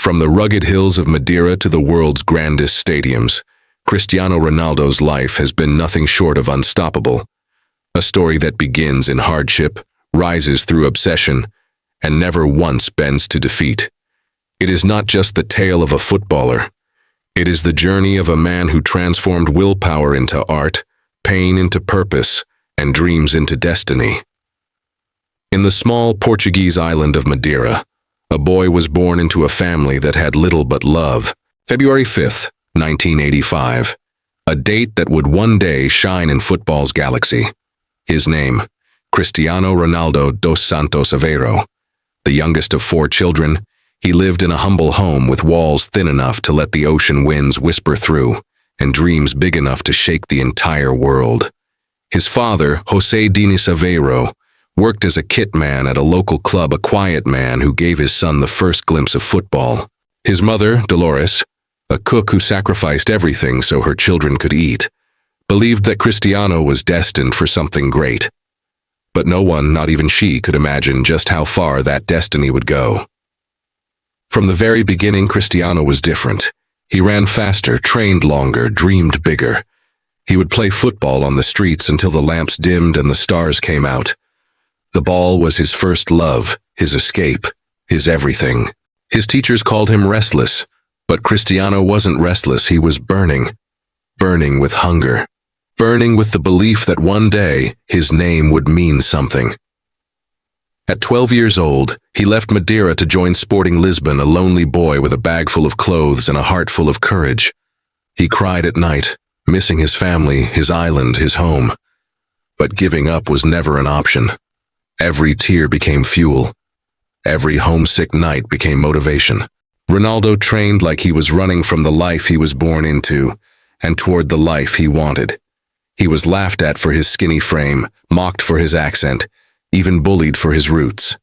From the rugged hills of Madeira to the world's grandest stadiums, Cristiano Ronaldo's life has been nothing short of unstoppable. A story that begins in hardship, rises through obsession, and never once bends to defeat. It is not just the tale of a footballer. It is the journey of a man who transformed willpower into art, pain into purpose, and dreams into destiny. In the small Portuguese island of Madeira, a boy was born into a family that had little but love. February 5th, 1985, a date that would one day shine in football's galaxy. His name, Cristiano Ronaldo dos Santos Aveiro. The youngest of 4 children, he lived in a humble home with walls thin enough to let the ocean winds whisper through, and dreams big enough to shake the entire world. His father, José Diniz Aveiro, worked as a kit man at a local club, a quiet man who gave his son the first glimpse of football. His mother, Dolores, a cook who sacrificed everything so her children could eat, believed that Cristiano was destined for something great. But no one, not even she, could imagine just how far that destiny would go. From the very beginning, Cristiano was different. He ran faster, trained longer, dreamed bigger. He would play football on the streets until the lamps dimmed and the stars came out. The ball was his first love, his escape, his everything. His teachers called him restless, but Cristiano wasn't restless. He was burning with hunger, burning with the belief that one day his name would mean something. At 12 years old, he left Madeira to join Sporting Lisbon, a lonely boy with a bag full of clothes and a heart full of courage. He cried at night, missing his family, his island, his home. But giving up was never an option. Every tear became fuel. Every homesick night became motivation. Ronaldo trained like he was running from the life he was born into, and toward the life he wanted. He was laughed at for his skinny frame, mocked for his accent, even bullied for his roots.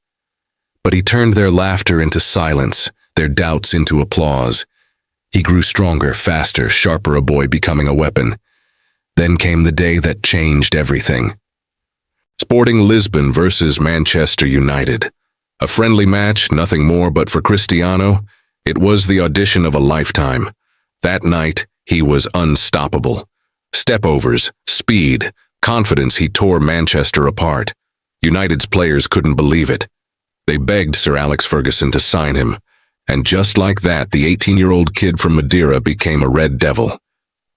But he turned their laughter into silence, their doubts into applause. He grew stronger, faster, sharper, a boy becoming a weapon. Then came the day that changed everything. Sporting Lisbon versus Manchester United. A friendly match, nothing more, but for Cristiano, it was the audition of a lifetime. That night, he was unstoppable. Stepovers, speed, confidence. He tore Manchester apart. United's players couldn't believe it. They begged Sir Alex Ferguson to sign him, and just like that, the 18-year-old kid from Madeira became a Red Devil.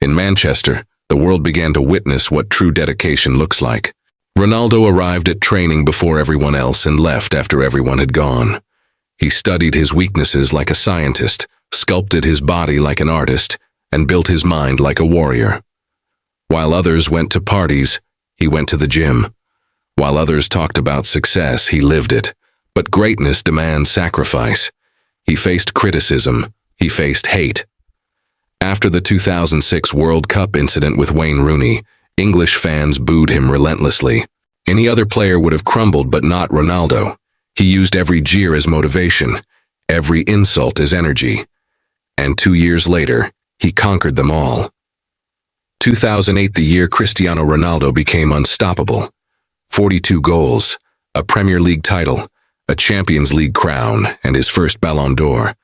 In Manchester, the world began to witness what true dedication looks like. Ronaldo arrived at training before everyone else and left after everyone had gone. He studied his weaknesses like a scientist, sculpted his body like an artist, and built his mind like a warrior. While others went to parties, he went to the gym. While others talked about success, he lived it. But greatness demands sacrifice. He faced criticism. He faced hate. After the 2006 World Cup incident with Wayne Rooney, English fans booed him relentlessly. Any other player would have crumbled, but not Ronaldo. He used every jeer as motivation, every insult as energy. And 2 years later, he conquered them all. 2008, the year Cristiano Ronaldo became unstoppable. 42 goals, a Premier League title, a Champions League crown, and his first Ballon d'Or.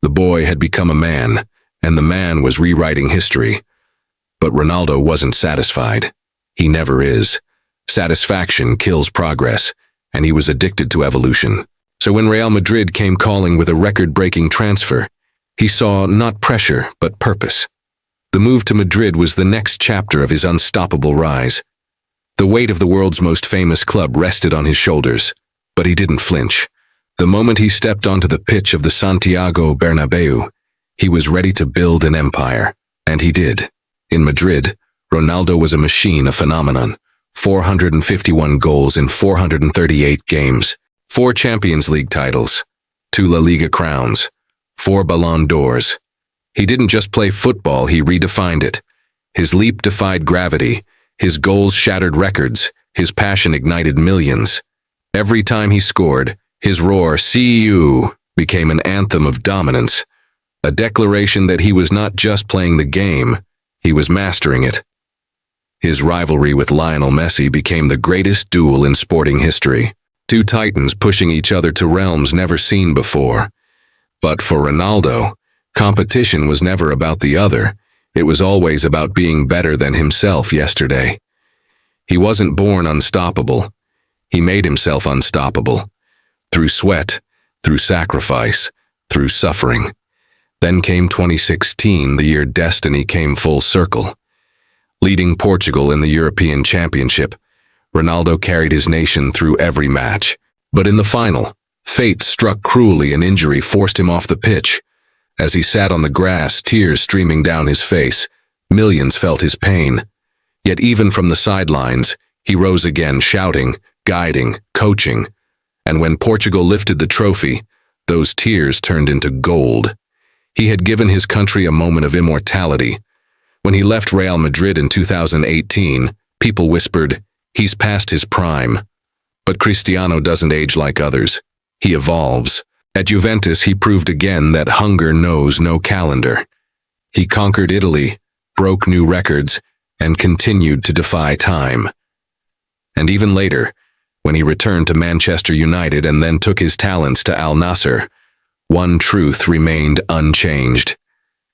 The boy had become a man, and the man was rewriting history. But Ronaldo wasn't satisfied. He never is. Satisfaction kills progress, and he was addicted to evolution. So when Real Madrid came calling with a record-breaking transfer, he saw not pressure, but purpose. The move to Madrid was the next chapter of his unstoppable rise. The weight of the world's most famous club rested on his shoulders, but he didn't flinch. The moment he stepped onto the pitch of the Santiago Bernabeu, he was ready to build an empire, and he did. In Madrid, Ronaldo was a machine, a phenomenon. 451 goals in 438 games, 4 Champions League titles, 2 La Liga crowns, 4 Ballon d'Ors. He didn't just play football, he redefined it. His leap defied gravity, his goals shattered records, his passion ignited millions. Every time he scored, his roar, "See you," became an anthem of dominance, a declaration that he was not just playing the game, he was mastering it. His rivalry with Lionel Messi became the greatest duel in sporting history. 2 titans pushing each other to realms never seen before. But for Ronaldo, competition was never about the other. It was always about being better than himself yesterday. He wasn't born unstoppable. He made himself unstoppable. Through sweat, through sacrifice, through suffering. Then came 2016, the year destiny came full circle. Leading Portugal in the European Championship, Ronaldo carried his nation through every match. But in the final, fate struck cruelly and injury forced him off the pitch. As he sat on the grass, tears streaming down his face, millions felt his pain. Yet even from the sidelines, he rose again, shouting, guiding, coaching. And when Portugal lifted the trophy, those tears turned into gold. He had given his country a moment of immortality. When he left Real Madrid in 2018, people whispered, "He's past his prime." But Cristiano doesn't age like others. He evolves. At Juventus, he proved again that hunger knows no calendar. He conquered Italy, broke new records, and continued to defy time. And even later, when he returned to Manchester United and then took his talents to Al Nassr, one truth remained unchanged.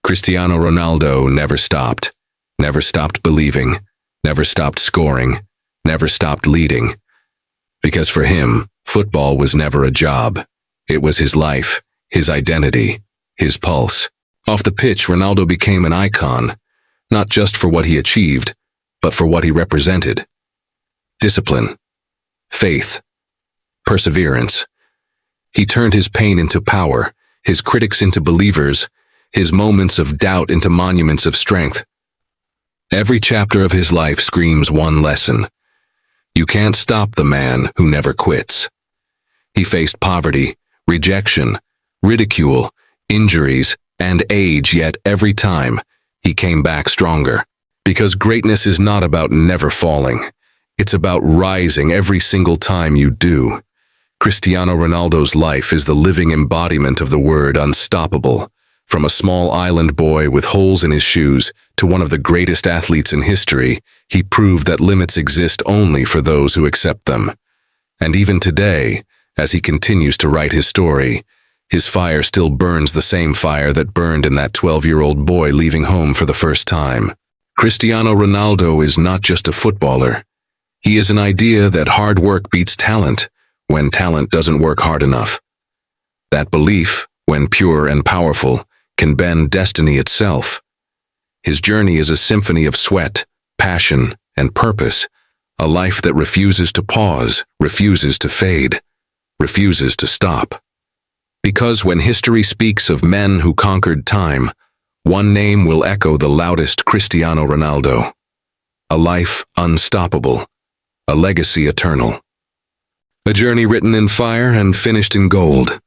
Cristiano Ronaldo never stopped believing, never stopped scoring, never stopped leading. Because for him, football was never a job. It was his life, his identity, his pulse. Off the pitch, Ronaldo became an icon, not just for what he achieved, but for what he represented. Discipline, faith, perseverance. He turned his pain into power, his critics into believers, his moments of doubt into monuments of strength. Every chapter of his life screams one lesson. You can't stop the man who never quits. He faced poverty, rejection, ridicule, injuries, and age, yet every time, he came back stronger. Because greatness is not about never falling. It's about rising every single time you do. Cristiano Ronaldo's life is the living embodiment of the word unstoppable. From a small island boy with holes in his shoes to one of the greatest athletes in history, he proved that limits exist only for those who accept them. And even today, as he continues to write his story, his fire still burns the same fire that burned in that 12-year-old boy leaving home for the first time. Cristiano Ronaldo is not just a footballer. He is an idea that hard work beats talent when talent doesn't work hard enough. That belief, when pure and powerful, can bend destiny itself. His journey is a symphony of sweat, passion, and purpose, a life that refuses to pause, refuses to fade, refuses to stop. Because when history speaks of men who conquered time, one name will echo the loudest: Cristiano Ronaldo. A life unstoppable, a legacy eternal. A journey written in fire and finished in gold.